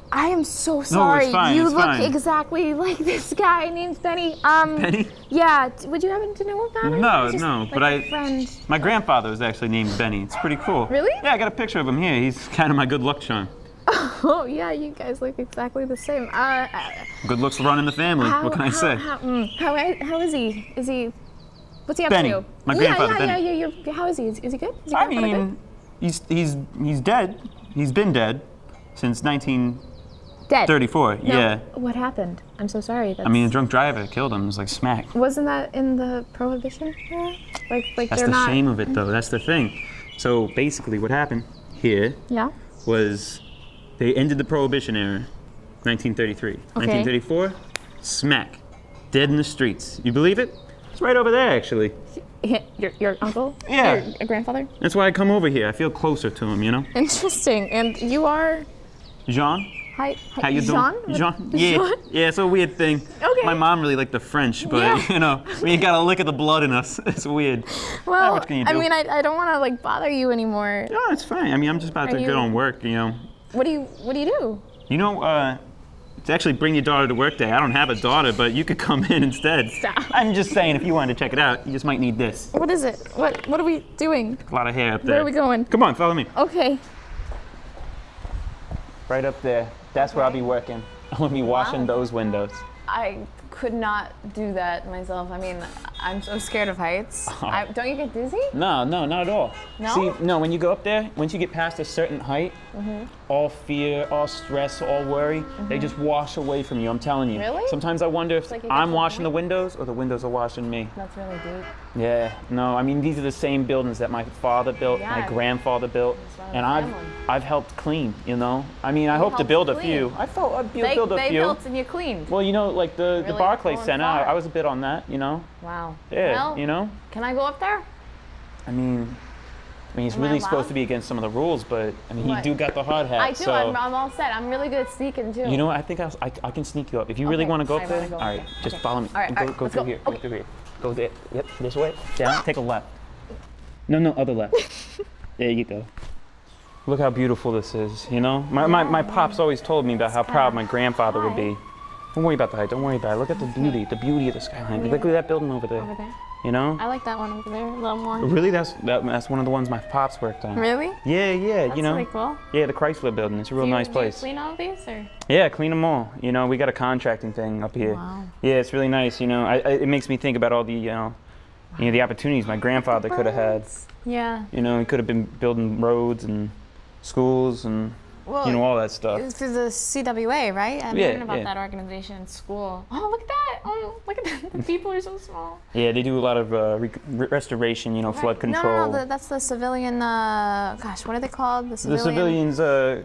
I am so sorry. fine, You it's look fine. exactly like this guy named Benny. Benny? Yeah. Would you happen to know about him? No, Just no, like but a friend. my grandfather was actually named Benny. It's pretty cool. Really? Yeah, I got a picture of him here. He's kind of my good luck charm. Oh yeah, you guys look exactly the same. Good looks run in the family. What can I say? How is he? Is he? What's he up Benny, to? my grandfather, Yeah. Benny. How is he? Is he good? Is he I grandfather good? mean, he's dead. He's been dead since 1934. Dead. Yeah. What happened? I'm so sorry. I mean, a drunk driver killed him. It was like smack. Wasn't that in the Prohibition era? Like That's they're the not. shame of it, though. That's the thing. So basically, what happened here Yeah. was they ended the Prohibition era, 1933. 1934, smack, dead in the streets. You believe it? It's right over there, actually. Your uncle? Yeah. Your grandfather? That's why I come over here. I feel closer to him, you know? Interesting. And you are. Jean? Hi. How you Jean? doing? Jean? Yeah. Jean? Yeah, it's a weird thing. Okay. My mom really liked the French, but, Yeah. you know, we ain't got a lick of the blood in us. It's weird. Well, what can you I do? mean, I don't want to like bother you anymore. No, it's fine. I mean, I'm just about to Are get you- on work, you know? What do you do? You know, to actually bring your daughter to work day, I don't have a daughter, but you could come in instead. Stop. I'm just saying, if you wanted to check it out, you just might need this. What is it? What are we doing? A lot of hair up there. Where are we going? Come on, follow me. Okay. Right up there. That's where I'll be working. I'll be washing those windows. I could not do that myself. I mean, I'm so scared of heights. Don't you get dizzy? No, not at all. No? See, no, when you go up there, once you get past a certain height, all fear, all stress, all worry, they just wash away from you, I'm telling you. Really? Sometimes I wonder if like you get I'm to a washing the point? windows or the windows are washing me. That's really deep. Yeah, no, I mean, these are the same buildings that my father built, Yeah. my grandfather built, That's and why I'm I've family. I've helped clean, you know? I mean, I hope to helped build a clean? few. I'd build a They few. built and you cleaned. Well, you know, like the Really Barclays going Center, far. I was a bit on that, you know? Wow. Yeah, Well, you know? can I go up there? I mean, it's Am I really supposed allowed? to be against some of the rules, but I mean, What? he do got the hard hat, I do. so. I'm all set. I'm really good at sneaking too. You know what? I think I can sneak you up. If you really Okay, want to go I up wanna there, go all up right, there. just Okay. follow me. All right, go let's through go. here. Go through here. Go there. Yep, this way. Down. Take a left. No, other left. There you go. Look how beautiful this is. You know, my pops always told me about how proud my grandfather would be. Don't worry about the height. Don't worry about it. Look at the beauty of the skyline. Look at that building over there. Over there. You know? I like that one over there a little more. Really, that's one of the ones my pops worked on. Really? Yeah, That's you know. really cool. Yeah, the Chrysler building. It's a real Do you- nice do you place. clean all these or? Yeah, clean them all. You know, we got a contracting thing up here. Wow. Yeah, it's really nice. You know, it makes me think about all the, the opportunities my grandfather could have had. Yeah. You know, he could have been building roads and schools and Well, all that stuff. it's through the CWA, right? I'm Yeah, learning about yeah. that organization in school. Oh, look at that! Oh, look at that! The people are so small. Yeah, they do a lot of restoration. You know, flood Right. control. No, that's the civilian. Gosh, what are they called? the civilians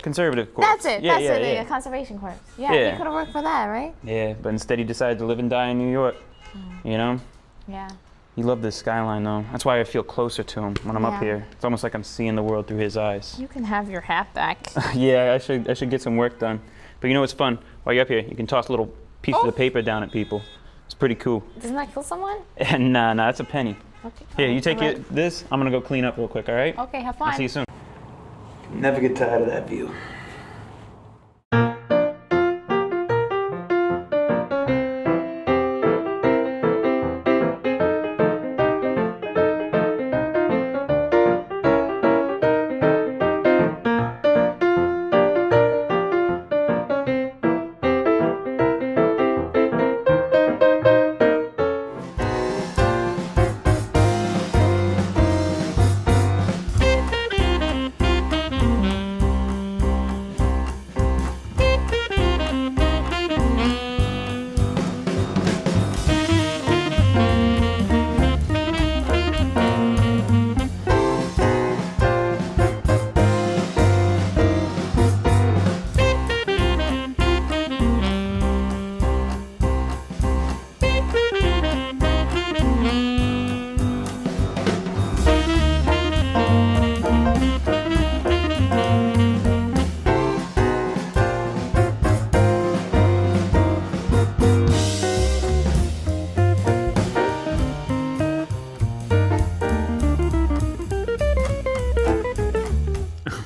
conservative corps. That's it. Yeah, That's yeah, it. yeah. The conservation corps. Yeah, Yeah. he could have worked for that, right? Yeah, but instead he decided to live and die in New York. Oh. You know, Yeah. You love this skyline though. That's why I feel closer to him when I'm up Yeah. here. It's almost like I'm seeing the world through his eyes. You can have your hat back. Yeah, I should get some work done. But you know what's fun? While you're up here, you can toss little pieces of paper down at people. It's pretty cool. Doesn't that kill someone? Nah, that's a penny. Okay. Here, you take Alright. this. I'm gonna go clean up real quick, all right? Okay, have I'll fun. see you soon. Never get tired of that view.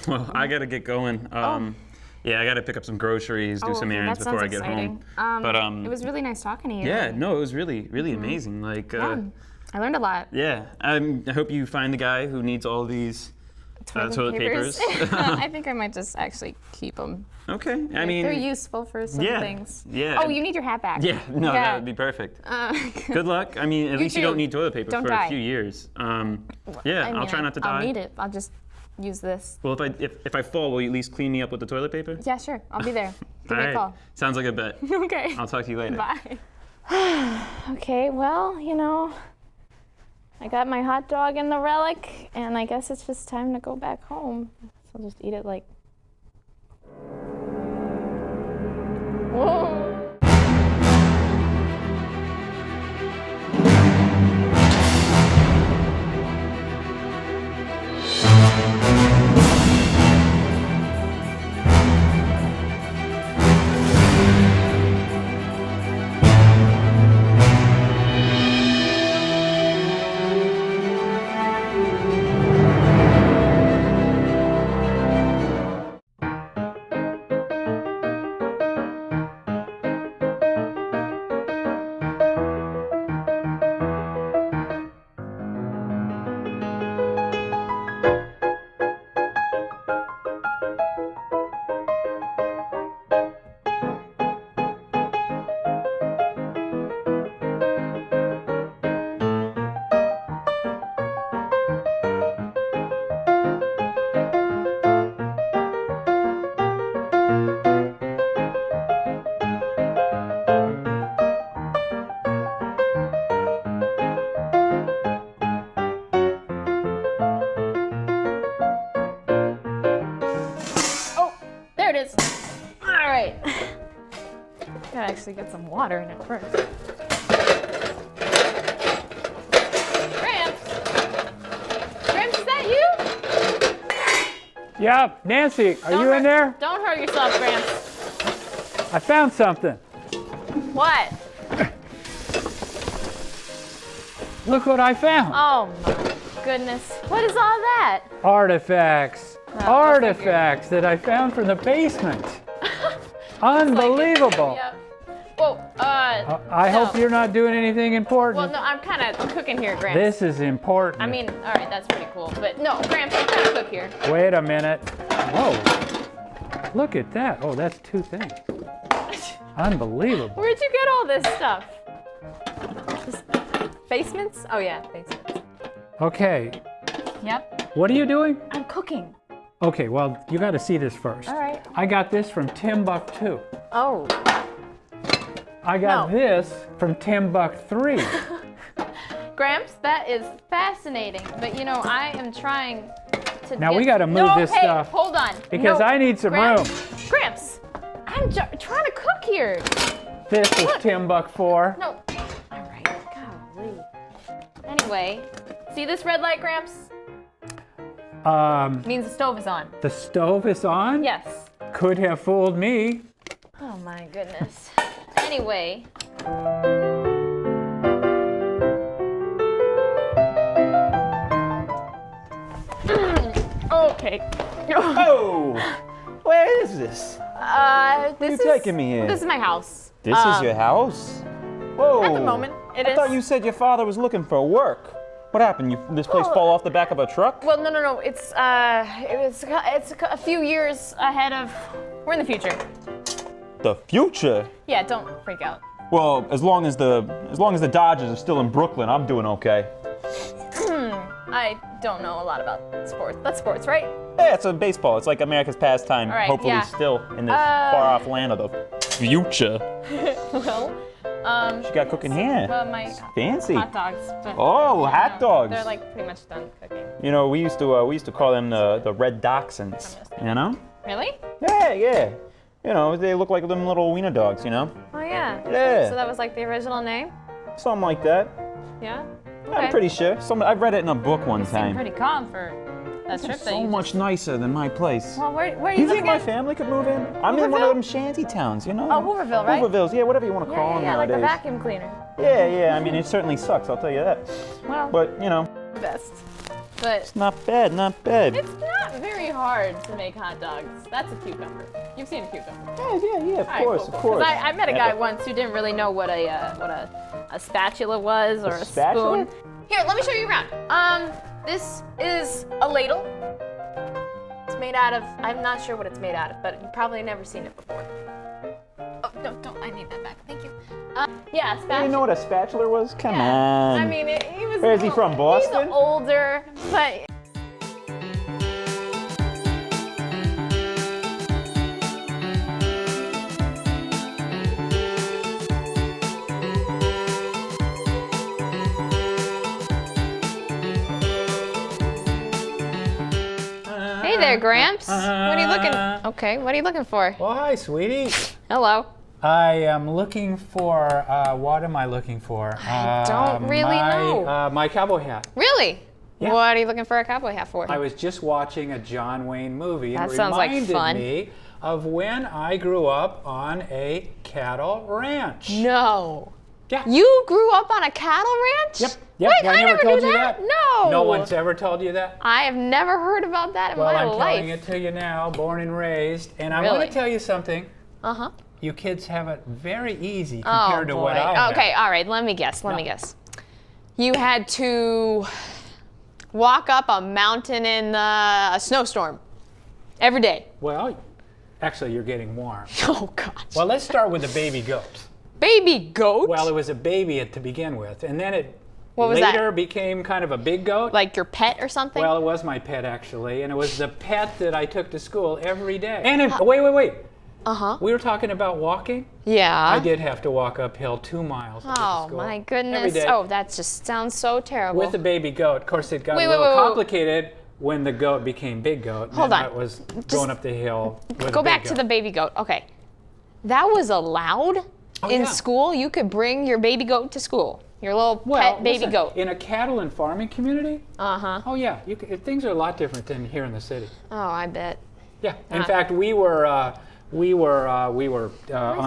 Well, I gotta get going. Yeah, I gotta pick up some groceries, do some errands before I get home. But it was really nice talking to you. yeah, no, it was really, really amazing. Like, Yeah, I learned a lot. yeah, I hope you find the guy who needs all these toilet papers. I think I might just actually keep them. Okay, I mean, They're useful for some yeah, things. yeah. Oh, you need your hat back. Yeah, no, Yeah. that would be perfect. Good luck. I mean, at least you too. don't need toilet paper Don't for die. a few years. Yeah, I mean, I'll try not to die. I'll need it. I'll just use this. Well, if I fall, will you at least clean me up with the toilet paper? Yeah, sure. I'll be there. Give All me right. a call. Sounds like a bet. Okay. I'll talk to you later. Bye. Okay, well, you know, I got my hot dog in the relic, and I guess it's just time to go back home. So I'll just eat it like. Whoa. There it is. All right. Gotta actually get some water in it first. Gramps? Gramps, is that you? Yeah, Nancy, are you in there? Don't hurt yourself, Gramps. I found something. What? Look what I found. Oh my goodness. What is all that? Artifacts. Oh, Artifacts that I found from the basement. Unbelievable. Yep. Whoa, I no. hope you're not doing anything important. Well, no, I'm kind of cooking here, Gramps. This is important. I mean, all right, that's pretty cool. But no, Gramps, I'm trying to cook here. Wait a minute. Whoa. Look at that. Oh, that's two things. Unbelievable. Where'd you get all this stuff? Just basements? Oh yeah, basements. Okay. Yep. What are you doing? I'm cooking. Okay, well, you got to see this first. All right. I got this from Timbuktu. Oh. I got No. this from Timbuktu. Gramps, that is fascinating. But you know, I am trying to. Now we gotta move this hey, stuff, Hold on. because I need some Gramps, room. Gramps, I'm trying to cook here. This is Timbuk 4. No. All right. Golly. Anyway, see this red light, Gramps? Means the stove is on. The stove is on? Yes. Could have fooled me. Oh my goodness. Anyway. Okay. Oh! Where is this? This you taking me in? This is my house. This is your house? Whoa. At the moment, it I is. thought you said your father was looking for work. What happened? This place fall off the back of a truck? Well, no. It's a few years ahead of. We're in the future. The future? Yeah, don't freak out. Well, as long as the Dodgers are still in Brooklyn, I'm doing okay. I don't know a lot about sports. That's sports, right? Yeah, it's a baseball. It's like America's pastime. All right, Hopefully yeah. still in this far-off land of the future. Well, She got cooking here. well, my Fancy. hot dogs. But, Oh, hot dogs. They're like pretty much done cooking. You know, we used to call them the red dachshunds. You know? Really? Yeah. You know, they look like them little wiener dogs. You know? Oh yeah. Yeah. So that was like the original name? Something like that. Yeah. I'm pretty sure. I've read it in a book one Seemed time. pretty calm for a trip that So you much nicer than my place. Well, where are You you think my living? family could move in? I'm in one Hooverville? of them shanty towns, you know? Oh, Hooverville, right? Hoovervilles, yeah, whatever you want to call them Yeah, like nowadays. the vacuum cleaner. Yeah, I mean, it certainly sucks, I'll tell you that. Well, But, you know, the best. But not bad. it's not very hard to make hot dogs. That's a cucumber. You've seen a cucumber. Yeah, of All right, course, cool, of cool. 'Cause course. I met a guy once who didn't really know what a spatula was or a spatula? spoon. Here, let me show you around. This is a ladle. It's made out of, I'm not sure what it's made out of, but you've probably never seen it before. Oh, no, don't, I need that back. Thank you. Yeah, You spatula. didn't know what a spatula was? Come Yeah. on. I mean, he was. Where is he from, Boston? He's older, but. Hey there, Gramps. What are you looking? Okay, what are you looking for? Well, hi, sweetie. Hello. I am looking for, what am I looking for? I don't really know. My cowboy hat. Really? Yeah. What are you looking for a cowboy hat for? I was just watching a John Wayne movie and That it sounds like reminded fun. me of when I grew up on a cattle ranch. No. Yeah. You grew up on a cattle ranch? Yep. Wait, I never told knew you that. No. No one's ever told you that? I have never heard about that in Well, my I'm life. telling it to you now, born and raised. And I Really? want to tell you something. Uh-huh. You kids have it very easy Oh, compared to boy. what I have. Okay, all right, let me guess. You had to walk up a mountain in a snowstorm every day. Well, actually, you're getting warm. Oh, God. Well, let's start with the baby goat. Baby goat? Well, it was a baby to begin with, and then it What was that? later became kind of a big goat. Like your pet or something? Well, it was my pet actually, and it was the pet that I took to school every day. And wait. Uh-huh. We were talking about walking. Yeah. I did have to walk uphill 2 miles to get to Oh, school. my Every goodness. day. Oh, that just sounds so terrible. With the baby goat. Of course, it got Wait, a wait, little wait, wait. complicated when the goat became big goat. Hold and on. It was going up the hill with Go a big back to goat. the baby goat. Okay. That was allowed in yeah. school? You could bring your baby goat to school? Your little Well, pet baby listen, goat? in a cattle and farming community. Uh-huh. Oh yeah, things are a lot different than here in the city. Oh, I bet. Yeah. In fact, we were on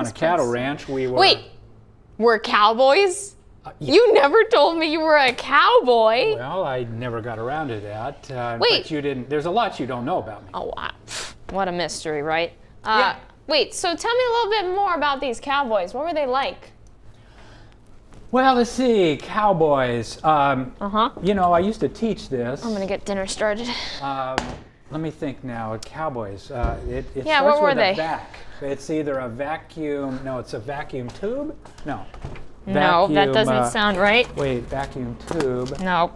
a cattle ranch. We were. Wait, we're cowboys? yeah. You never told me you were a cowboy. Well, I never got around to that. Wait. But you didn't. There's a lot you don't know about me. Oh, wow. What a mystery, right? Yeah. Wait, so tell me a little bit more about these cowboys. What were they like? Well, let's see, cowboys. Uh-huh. You know, I used to teach this. I'm gonna get dinner started. Let me think now. Cowboys. It Yeah, starts what were with they? a vac. It's either a vacuum. No, it's a vacuum tube. No. No, that Vacuum, doesn't sound right. Wait, vacuum tube. No,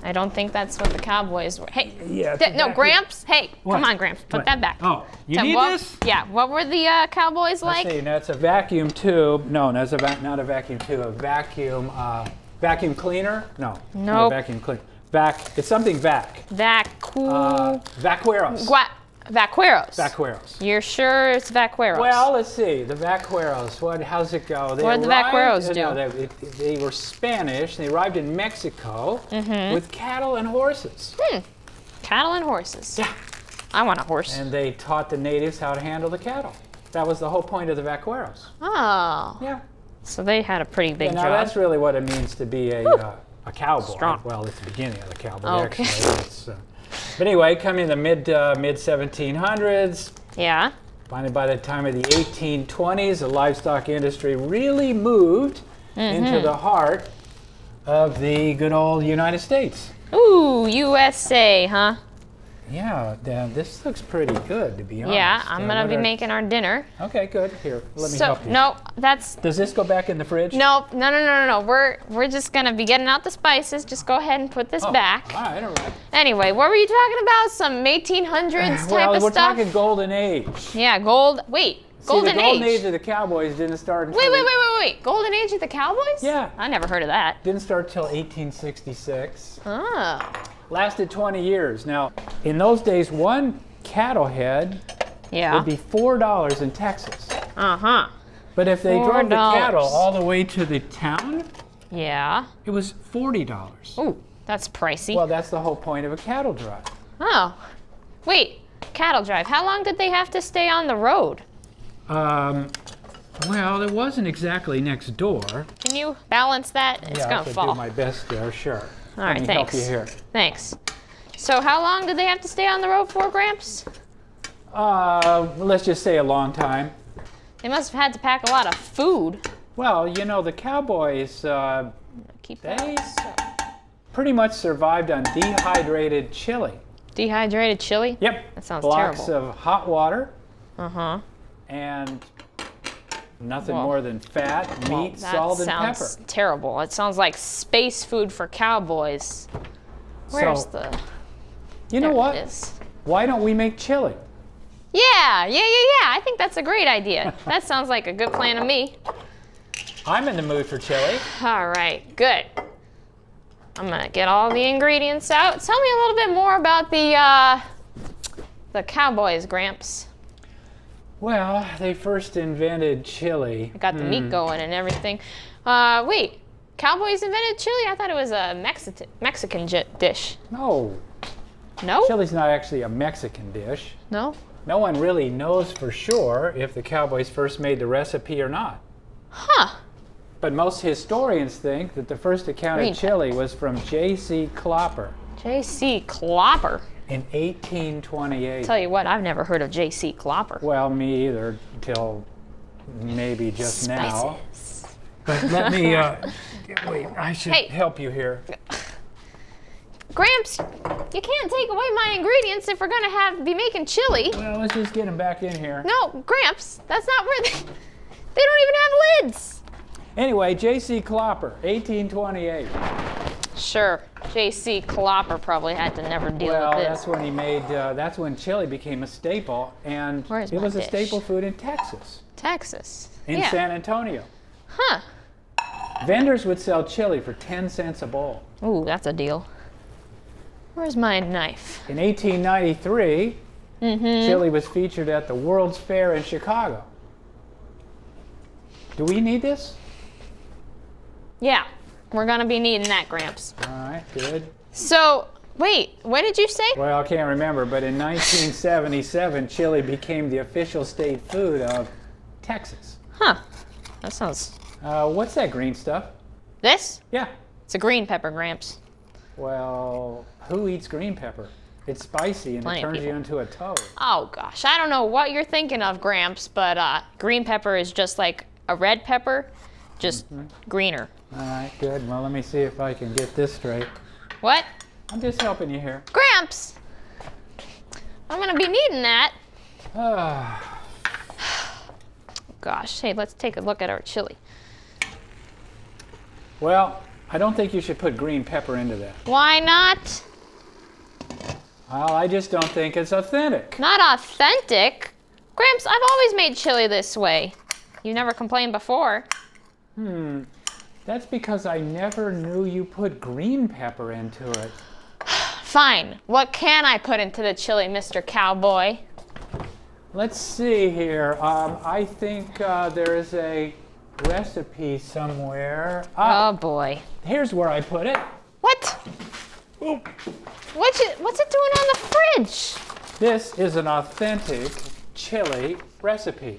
I don't think that's what the cowboys were. Hey, Yeah. it's a no, vacuum- Gramps. Hey, What? come on, Gramps. Put What? that back. Oh, you So need what- this? Yeah. What were the cowboys like? Let's see. That's a vacuum tube. No, that's not a vacuum tube. A vacuum cleaner. No. Not a Nope. vacuum cleaner. It's something vac. Vacuum. Vaqueros. Vaqueros. Vaqueros. You're sure it's vaqueros? Well, let's see. The vaqueros. How's it go? What did the vaqueros do? No, they were Spanish. They arrived in Mexico with cattle and horses. Cattle and horses. Yeah. I want a horse. And they taught the natives how to handle the cattle. That was the whole point of the vaqueros. Oh. Yeah. So they had a pretty big Now job. that's really what it means to be a cowboy. Strong. Well, it's the beginning of the cowboy. Okay. Actually. But anyway, coming in the mid 1700s. Yeah. Finally, by the time of the 1820s, the livestock industry really moved into the heart of the good old United States. Ooh, USA, huh? Yeah, this looks pretty good, to be honest. Yeah, I'm gonna be making our dinner. Okay, good. Here, let me So help you. no, that's Does this go back in the fridge? no. We're just gonna be getting out the spices. Just go ahead and put this back. All right, all right. Anyway, what were you talking about? Some 1800s type Well, of we're stuff? talking golden age. Yeah, gold. Wait, golden the golden age. age of the cowboys didn't start until Wait. Golden age of the Cowboys? Yeah. I never heard of that. Didn't start till 1866. Oh. Lasted 20 years. Now, in those days, one cattle head Yeah. would be $4 in Texas. Uh-huh. But if they drove the $4. cattle all the way to the town, Yeah. it was $40. Ooh, that's pricey. Well, that's the whole point of a cattle drive. Oh. Wait, cattle drive. How long did they have to stay on the road? Well, it wasn't exactly next door. Can you balance that? It's Yeah, I gonna could fall. do my best there, sure. All right, Let me thanks. help you here. Thanks. So how long did they have to stay on the road for, Gramps? Let's just say a long time. They must have had to pack a lot of food. Well, you know, the cowboys, Keep They- that. pretty much survived on dehydrated chili. Dehydrated chili? Yep. That sounds Blocks terrible. of hot water Uh-huh. and nothing Well, more than fat, meat, That salt, and pepper. sounds terrible. It sounds like space food for cowboys. Where's So, the... you know there what? It is. Why don't we make chili? Yeah. I think that's a great idea. That sounds like a good plan to me. I'm in the mood for chili. All right, good. I'm gonna get all the ingredients out. Tell me a little bit more about the cowboys, Gramps. Well, they first invented chili. I got the meat going and everything. Wait, cowboys invented chili? I thought it was a Mexican dish. No, No? chili's not actually a Mexican dish. No? No one really knows for sure if the cowboys first made the recipe or not. Huh. But most historians think that the first account Green of chili was from J.C. Clopper J.C. Clopper. in 1828. Tell you what, I've never heard of J.C. Clopper. Well, me either, until maybe just now. Spices. But let me, wait, I should Hey. help you here. Gramps, you can't take away my ingredients if we're gonna be making chili. Well, let's just get them back in here. No, Gramps, that's not where they don't even have lids. Anyway, J.C. Clopper, 1828. Sure, J.C. Clopper probably had to never deal Well, with that's this. when he made, that's when chili became a staple, and Where's it my was a dish? staple food in Texas, Texas. in Yeah. San Antonio. Huh. Vendors would sell chili for 10 cents a bowl. Ooh, that's a deal. Where's my knife? In 1893, Mm-hmm. chili was featured at the World's Fair in Chicago. Do we need this? Yeah, we're gonna be needing that, Gramps. All right, good. So, wait, what did you say? Well, I can't remember, but in 1977, chili became the official state food of Texas. Huh. That sounds... What's that green stuff? This? Yeah. It's a green pepper, Gramps. Well, who eats green pepper? It's spicy and Plenty it of turns you people. into a toad. Oh gosh, I don't know what you're thinking of, Gramps, but green pepper is just like a red pepper, just greener. All right, good. Well, let me see if I can get this straight. What? I'm just helping you here. Gramps! I'm gonna be needing that. Ah, Gosh, hey, let's take a look at our chili. well, I don't think you should put green pepper into that. Why not? Well, I just don't think it's authentic. Not authentic. Gramps, I've always made chili this way. You never complained before. That's because I never knew you put green pepper into it. Fine. What can I put into the chili, Mr. Cowboy? let's see here. I think there is a recipe somewhere. Oh boy. Here's where I put it. What? What's it doing on the fridge? This is an authentic chili recipe.